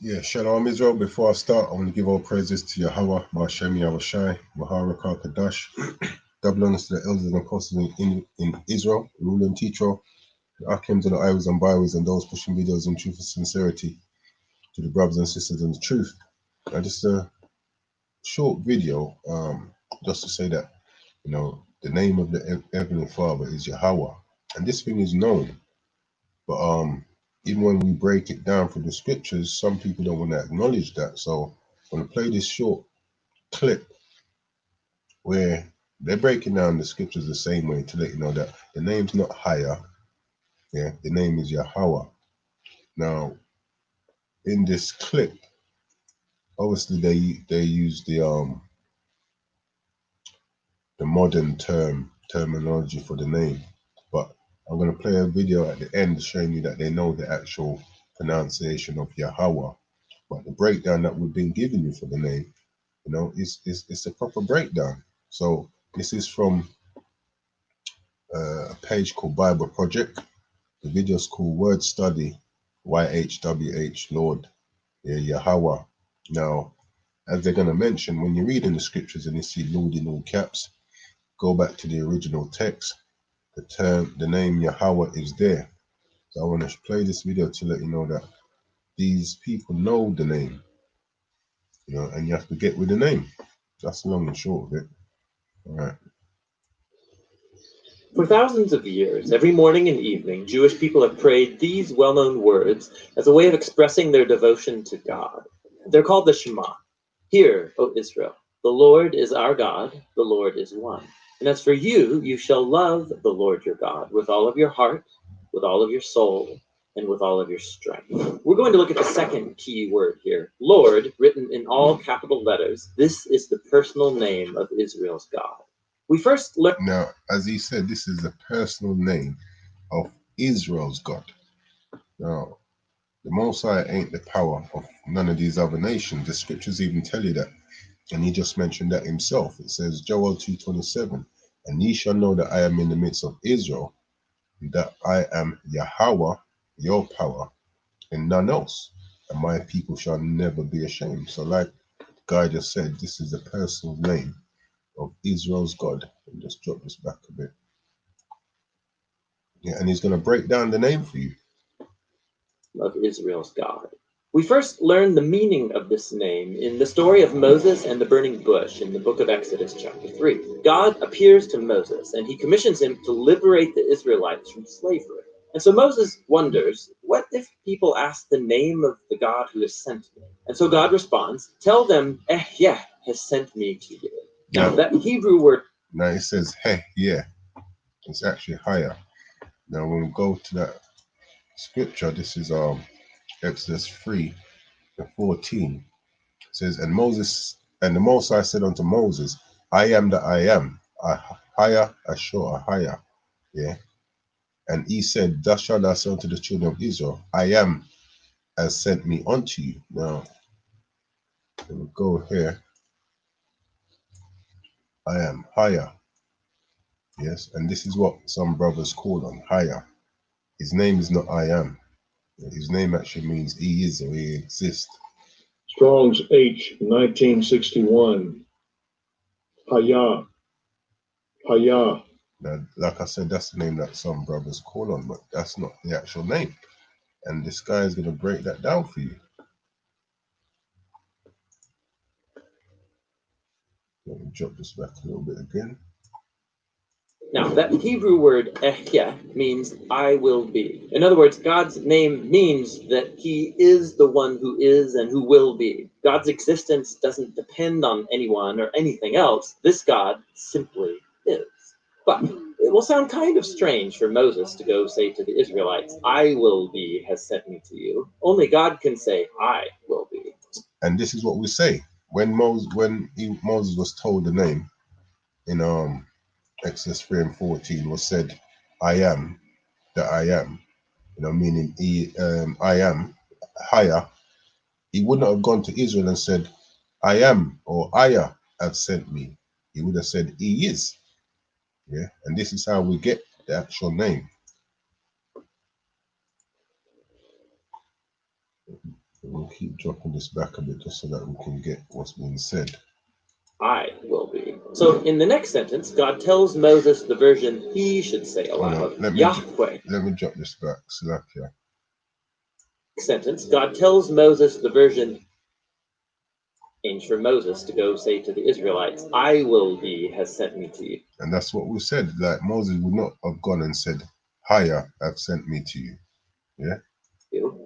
Yeah, Shalom Israel. Before I start, I want to give all praises to Yahweh, Ma'ashem Yahushai, Maharaka Kadash, double honors to the elders and apostles in Israel, rule and teacher, the Akims and the Iwas and Biwas, and those pushing videos in truth and sincerity, to the brothers and sisters in the truth. Just a short video, just to say that, the name of the Heavenly Father is Yahweh, and this thing is known. But even when we break it down from the scriptures, some people don't want to acknowledge that. So I'm going to play this short clip where they're breaking down the scriptures the same way to let you know that the name's not higher. Yeah, the name is Yahweh. Now, in this clip, obviously they use the modern terminology for the name, but I'm going to play a video at the end showing you that they know the actual pronunciation of Yahweh. But the breakdown that we've been giving you for the name, it's a proper breakdown. So this is from a page called Bible Project. The video is called Word Study, YHWH, Lord, Yahweh. Now, as they're going to mention, when you read in the scriptures and you see Lord in all caps, go back to the original text. The name Yahweh is there. So I want to play this video to let you know that these people know the name, and you have to get with the name. That's the long and short of it. All right. For thousands of years, every morning and evening, Jewish people have prayed these well-known words as a way of expressing their devotion to God. They're called the Shema. Hear, O Israel, the Lord is our God, the Lord is one. And as for you, you shall love the Lord your God with all of your heart, with all of your soul, and with all of your strength. We're going to look at the second key word here, Lord, written in all capital letters. This is the personal name of Israel's God. We first learn. Now, as he said, this is the personal name of Israel's God. Now, the Most High ain't the power of none of these other nations. The scriptures even tell you that. And he just mentioned that himself. It says, Joel 2:27, and ye shall know that I am in the midst of Israel, that I am Yahweh, your power, and none else. And my people shall never be ashamed. So like Guy just said, this is the personal name of Israel's God. And just drop this back a bit. Yeah, and he's going to break down the name for you. Of Israel's God. We first learn the meaning of this name in the story of Moses and the burning bush in the book of Exodus chapter 3. God appears to Moses and he commissions him to liberate the Israelites from slavery. And so Moses wonders, what if people ask the name of the God who has sent me? And so God responds, tell them, Yah has sent me to you. Now that Hebrew word. Now it says, yeah. It's actually higher. Now when we go to that scripture, this is Exodus 3:14. It says, and the Most High said unto Moses, I am that I am, higher, ashore, higher. Yeah. And he said, thus shalt thou say unto the children of Israel, I am has sent me unto you. Now, let me go here. I am higher. Yes, and this is what some brothers call on higher. His name is not I am. His name actually means he is or he exists. Strong's H 1961. Hayah. Hayah. Now, like I said, that's the name that some brothers call on, but that's not the actual name. And this guy is going to break that down for you. Let me drop this back a little bit again. Now, that Hebrew word Ehyeh means I will be. In other words, God's name means that he is the one who is and who will be. God's existence doesn't depend on anyone or anything else. This God simply is. But it will sound kind of strange for Moses to go say to the Israelites, I will be has sent me to you. Only God can say, I will be. And this is what we say. When Moses was told the name in Exodus 3:14 was said, I am that I am, meaning I am higher. He wouldn't have gone to Israel and said, I am or Aya have sent me. He would have said, he is. Yeah. And this is how we get the actual name. We'll keep dropping this back a bit just so that we can get what's being said. I will be. So in the next sentence, God tells Moses the version he should say aloud. Yahweh. Let me drop this back. Salakia. Sentence, God tells Moses the version changed for Moses to go say to the Israelites, I will be has sent me to you. And that's what we said. Like Moses would not have gone and said, Higher have sent me to you. Yeah.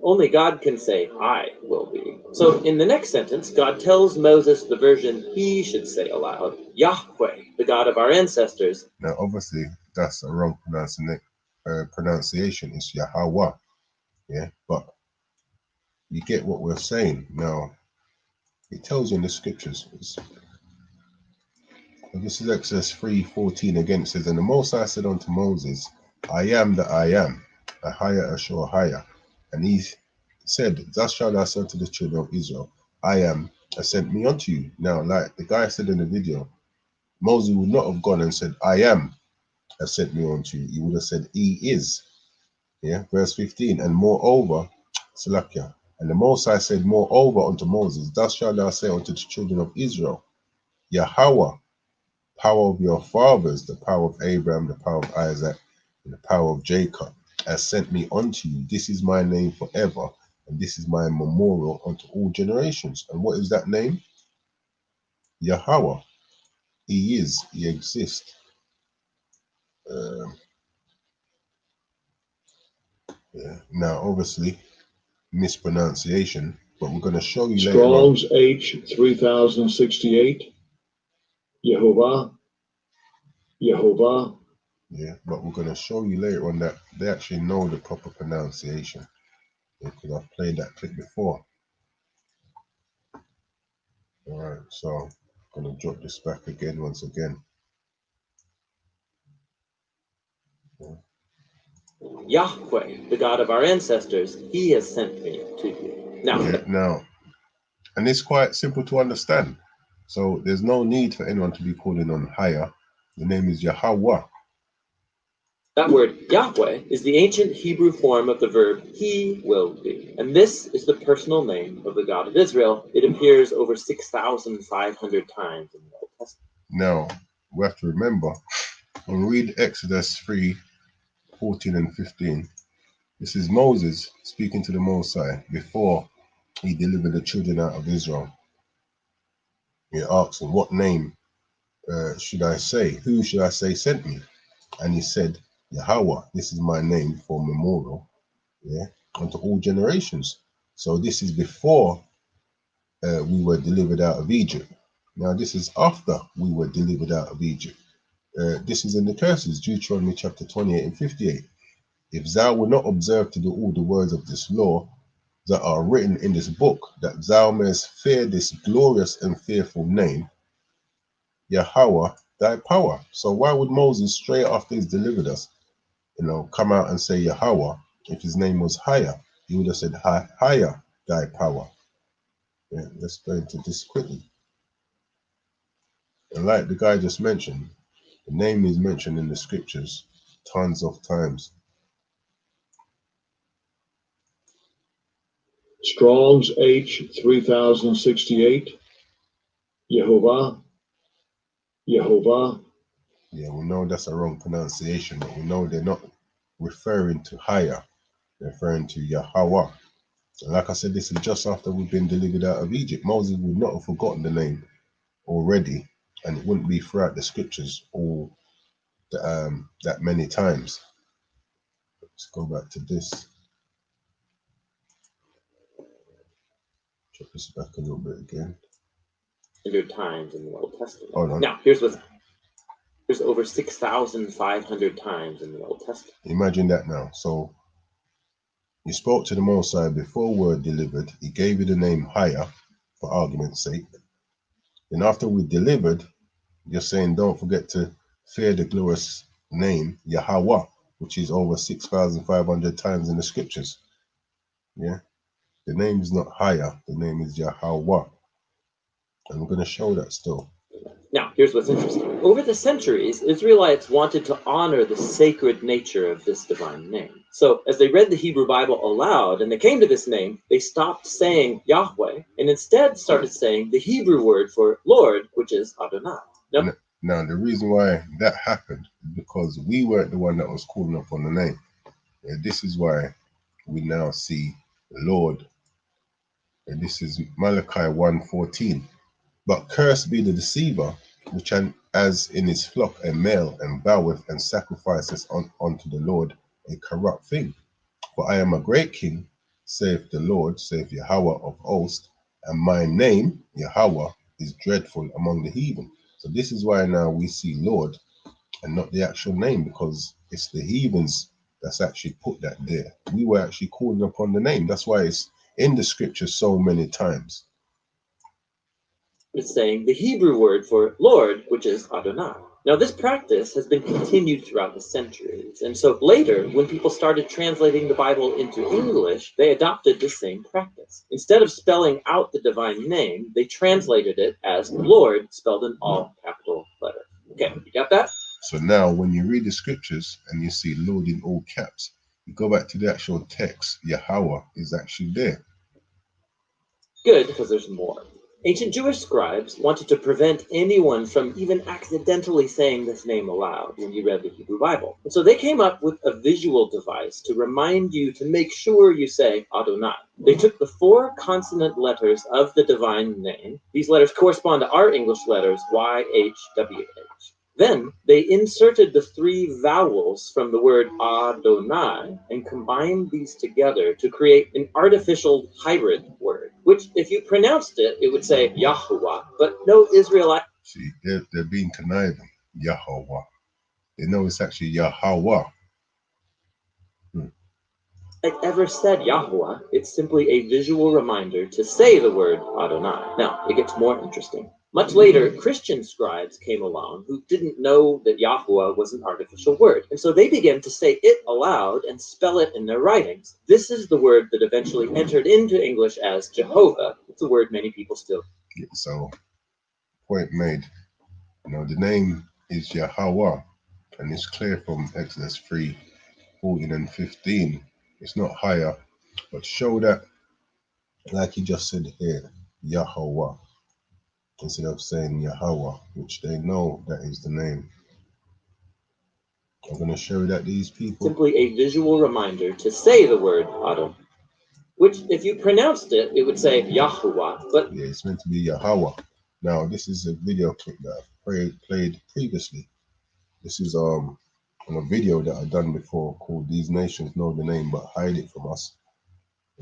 Only God can say, I will be. So in the next sentence, God tells Moses the version he should say aloud, Yahweh, the God of our ancestors. Now, obviously, that's a wrong pronunciation. It's Yahweh. Yeah. But you get what we're saying. Now, it tells you in the scriptures. This is Exodus 3:14 again. It says, And the Most High said unto Moses, I am that I am, a higher, a sure higher. And he said, Thus shalt thou say unto the children of Israel, I am, has sent me unto you. Now, like the guy said in the video, Moses would not have gone and said, I am, has sent me unto you. He would have said, He is. Yeah, verse 15. And moreover, Salakia, and the Most High said, Moreover unto Moses, Thus shalt thou say unto the children of Israel, Yahweh, power of your fathers, the power of Abraham, the power of Isaac, and the power of Jacob, has sent me unto you. This is my name forever, and this is my memorial unto all generations. And what is that name? Yahweh. He is, he exists. Yeah. Now, obviously, mispronunciation, but we're going to show you later on. Strong's H 3068. Yehovah. Yehovah. Yeah, but we're going to show you later on that they actually know the proper pronunciation. Because I've played that clip before. All right, so I'm going to drop this back again once again. Yahweh, the God of our ancestors, he has sent me to you. Now, and it's quite simple to understand. So there's no need for anyone to be calling on higher. The name is Yahweh. That word Yahweh is the ancient Hebrew form of the verb he will be. And this is the personal name of the God of Israel. It appears over 6,500 times in the Old Testament. Now, we have to remember, when we read Exodus 3:14 and 15, this is Moses speaking to the Most High before he delivered the children out of Israel. He asked him, what name should I say? Who should I say sent me? And he said, Yahweh, this is my name for memorial, yeah, unto all generations. So this is before we were delivered out of Egypt. Now this is after we were delivered out of Egypt. This is in the curses, Deuteronomy chapter 28 and 58. If thou wilt not observe to do all the words of this law that are written in this book, that thou mayest fear this glorious and fearful name, Yahweh, thy power. So why would Moses, straight after he's delivered us, come out and say Yahweh if his name was higher? He would have said higher thy power. Yeah, let's go into this quickly. And like the guy just mentioned, the name is mentioned in the scriptures tons of times. Strong's H 3068. Yehovah. Yehovah. Yeah, we know that's a wrong pronunciation, but we know they're not referring to higher, they're referring to Yahweh. And like I said, this is just after we've been delivered out of Egypt. Moses would not have forgotten the name already, and it wouldn't be throughout the scriptures all that many times. Let's go back to this. Drop this back a little bit again. 100 times in the Old Testament. Hold on. Now, here's over 6,500 times in the Old Testament. Imagine that now. So you spoke to the Most High before word delivered. He gave you the name higher, for argument's sake. Then after we delivered, you're saying don't forget to fear the glorious name Yahweh, which is over 6,500 times in the scriptures. Yeah, the name is not higher, the name is Yahweh, and we're going to show that still. Now, here's what's interesting. Over the centuries, Israelites wanted to honor the sacred nature of this divine name. So, as they read the Hebrew Bible aloud and they came to this name, they stopped saying Yahweh and instead started saying the Hebrew word for Lord, which is Adonai. No? Now, the reason why that happened is because we weren't the one that was calling up on the name. And this is why we now see Lord. And this is Malachi 1:14. But cursed be the deceiver, which as in his flock a male, and boweth and sacrifices unto the Lord a corrupt thing. For I am a great king, saith the Lord, saith Yahweh of hosts, and my name, Yahweh, is dreadful among the heathen. So this is why now we see Lord and not the actual name, because it's the heathens that's actually put that there. We were actually calling upon the name. That's why it's in the scripture so many times. It's saying the Hebrew word for Lord, which is Adonai. Now, this practice has been continued throughout the centuries. And so later, when people started translating the Bible into English, they adopted the same practice. Instead of spelling out the divine name, they translated it as Lord, spelled in all capital letters. Okay, you got that? So now when you read the scriptures and you see Lord in all caps, you go back to the actual text, Yahweh is actually there. Good, because there's more. Ancient Jewish scribes wanted to prevent anyone from even accidentally saying this name aloud when you read the Hebrew Bible. And so they came up with a visual device to remind you to make sure you say Adonai. They took the 4 consonant letters of the divine name. These letters correspond to our English letters, YHWH. Then they inserted the 3 vowels from the word Adonai and combined these together to create an artificial hybrid word, which if you pronounced it, it would say Yahuwah, but no Israelite. See, they're being conniving, Yahweh. They know it's actually Yahweh. Ever said Yahuwah. It's simply a visual reminder to say the word Adonai. Now, it gets more interesting. Much later, Christian scribes came along who didn't know that Yahuwah was an artificial word. And so they began to say it aloud and spell it in their writings. This is the word that eventually entered into English as Jehovah. It's a word many people still. Yeah, so, point made. You know, the name is Yahweh, and it's clear from Exodus 3:14 and 15. It's not higher, but show that, like he just said here, Yahweh, instead of saying Yahweh, which they know that is the name. I'm going to show that these people. Simply a visual reminder to say the word Adon, which if you pronounced it, it would say Yahuwah. But yeah, it's meant to be Yahweh. Now, this is a video clip that I've played previously. This is on a video that I've done before called These Nations Know the Name But Hide It From Us.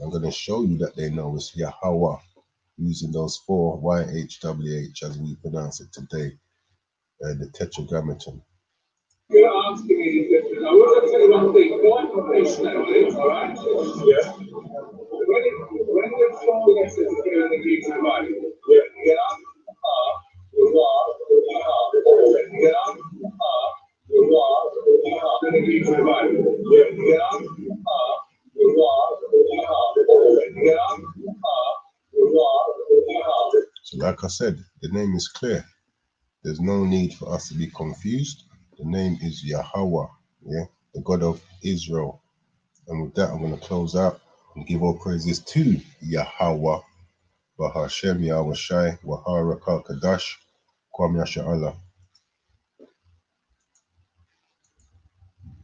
I'm going to show you that they know it's Yahweh, using those 4 YHWH as we pronounce it today, the Tetragrammaton. You're asking me this question. I want to tell you one thing. One professionally, all right? Yeah. When the song gets to the Greek Bible, get up, get up, in the Greek Bible, get up, So like I said, the name is clear. There's no need for us to be confused. The name is Yahweh, yeah, the God of Israel. And with that, I'm going to close out and give all praises to Yahweh, Bahashem Yahweh Shai, Wahara Kadash, Kwam Yasha Allah.